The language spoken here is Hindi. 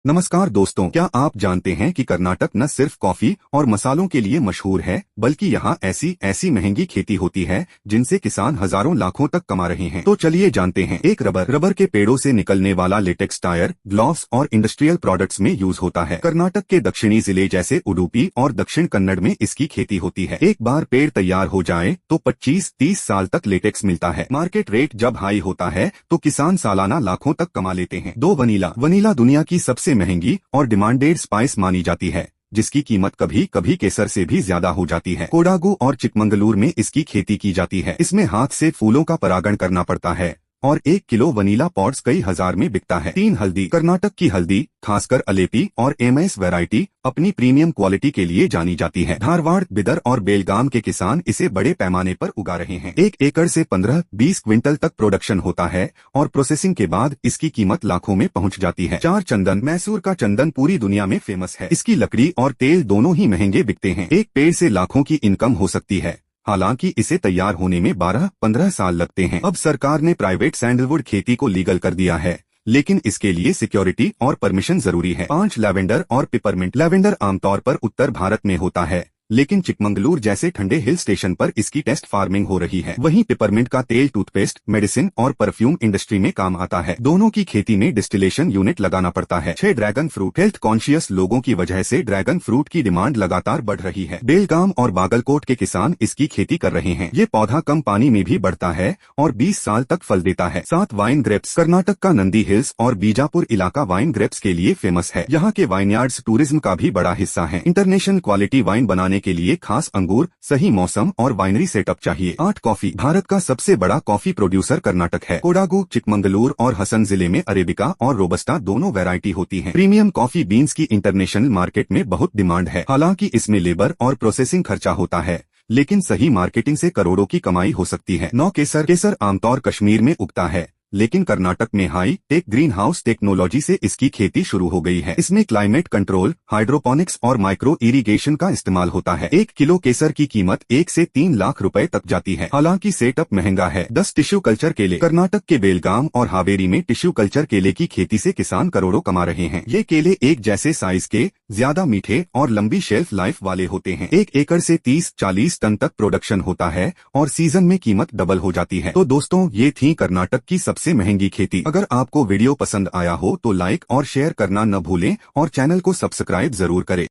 नमस्कार दोस्तों, क्या आप जानते हैं कि कर्नाटक न सिर्फ कॉफी और मसालों के लिए मशहूर है बल्कि यहाँ ऐसी ऐसी महंगी खेती होती है जिनसे किसान हजारों लाखों तक कमा रहे हैं। तो चलिए जानते हैं। एक रबर के पेड़ों से निकलने वाला लेटेक्स टायर, ग्लव्स और इंडस्ट्रियल प्रोडक्ट्स में यूज होता है। कर्नाटक के दक्षिणी जिले जैसे उडुपी और दक्षिण कन्नड़ में इसकी खेती होती है। एक बार पेड़ तैयार हो जाए तो 25-30 साल तक लेटेक्स मिलता है। मार्केट रेट जब हाई होता है तो किसान सालाना लाखों तक कमा लेते हैं। वनीला दुनिया की सबसे महंगी और डिमांडेड स्पाइस मानी जाती है, जिसकी कीमत कभी कभी केसर से भी ज्यादा हो जाती है। कोडागू और चिकमंगलूर में इसकी खेती की जाती है। इसमें हाथ से फूलों का परागण करना पड़ता है और 1 किलो वनीला पॉट्स कई हजार में बिकता है। हल्दी। कर्नाटक की हल्दी, खासकर अलेपी और एमएस वैरायटी, अपनी प्रीमियम क्वालिटी के लिए जानी जाती है। धारवाड़, बिदर और बेलगाम के किसान इसे बड़े पैमाने पर उगा रहे हैं। 1 एकड़ से 15-20 क्विंटल तक प्रोडक्शन होता है और प्रोसेसिंग के बाद इसकी कीमत लाखों में पहुंच जाती है। चंदन। मैसूर का चंदन पूरी दुनिया में फेमस है। इसकी लकड़ी और तेल दोनों ही महंगे बिकते हैं। एक पेड़ से लाखों की इनकम हो सकती है, हालांकि इसे तैयार होने में 12-15 साल लगते हैं। अब सरकार ने प्राइवेट सैंडलवुड खेती को लीगल कर दिया है, लेकिन इसके लिए सिक्योरिटी और परमिशन जरूरी है। 5 लैवेंडर और पिपरमिंट। लैवेंडर आमतौर पर उत्तर भारत में होता है, लेकिन चिकमंगलूर जैसे ठंडे हिल स्टेशन पर इसकी टेस्ट फार्मिंग हो रही है। वहीं पिपरमिंट का तेल टूथपेस्ट, मेडिसिन और परफ्यूम इंडस्ट्री में काम आता है। दोनों की खेती में डिस्टिलेशन यूनिट लगाना पड़ता है। 6 ड्रैगन फ्रूट। हेल्थ कॉन्शियस लोगों की वजह से ड्रैगन फ्रूट की डिमांड लगातार बढ़ रही है। बेलगाम और बागलकोट के किसान इसकी खेती कर रहे हैं। ये पौधा कम पानी में भी बढ़ता है और 20 साल तक फल देता है। 7 वाइन ग्रेप्स। कर्नाटक का नंदी हिल्स और बीजापुर इलाका वाइन ग्रेप्स के लिए फेमस है। यहाँ के वाइनयार्ड्स टूरिज्म का भी बड़ा हिस्सा है। इंटरनेशनल क्वालिटी वाइन बनाने के लिए खास अंगूर, सही मौसम और वाइनरी सेटअप चाहिए। 8 कॉफी। भारत का सबसे बड़ा कॉफी प्रोड्यूसर कर्नाटक है। कोडागू, चिकमंगलूर और हसन जिले में अरेबिका और रोबस्टा दोनों वैरायटी होती हैं। प्रीमियम कॉफी बीन्स की इंटरनेशनल मार्केट में बहुत डिमांड है। हालांकि इसमें लेबर और प्रोसेसिंग खर्चा होता है, लेकिन सही मार्केटिंग से करोड़ों की कमाई हो सकती है। 9 केसर आमतौर कश्मीर में उगता है, लेकिन कर्नाटक में high tech green house technology से इसकी खेती शुरू हो गई है। इसमें क्लाइमेट कंट्रोल, हाइड्रोपोनिक्स और माइक्रो इरिगेशन का इस्तेमाल होता है। 1 किलो केसर की कीमत 1 से 3 लाख रुपए तक जाती है। हालांकि सेटअप महंगा है। 10 टिश्यू कल्चर केले। कर्नाटक के बेलगाम और हावेरी में टिश्यू कल्चर केले की खेती से किसान करोड़ों कमा रहे हैं। ये केले एक जैसे साइज के, ज्यादा मीठे और लंबी शेल्फ लाइफ वाले होते हैं। 1 एकड़ से 30-40 टन तक प्रोडक्शन होता है और सीजन में कीमत डबल हो जाती है। तो दोस्तों, ये थी कर्नाटक की सबसे महंगी खेती। अगर आपको वीडियो पसंद आया हो तो लाइक और शेयर करना न भूलें और चैनल को सब्सक्राइब जरूर करें।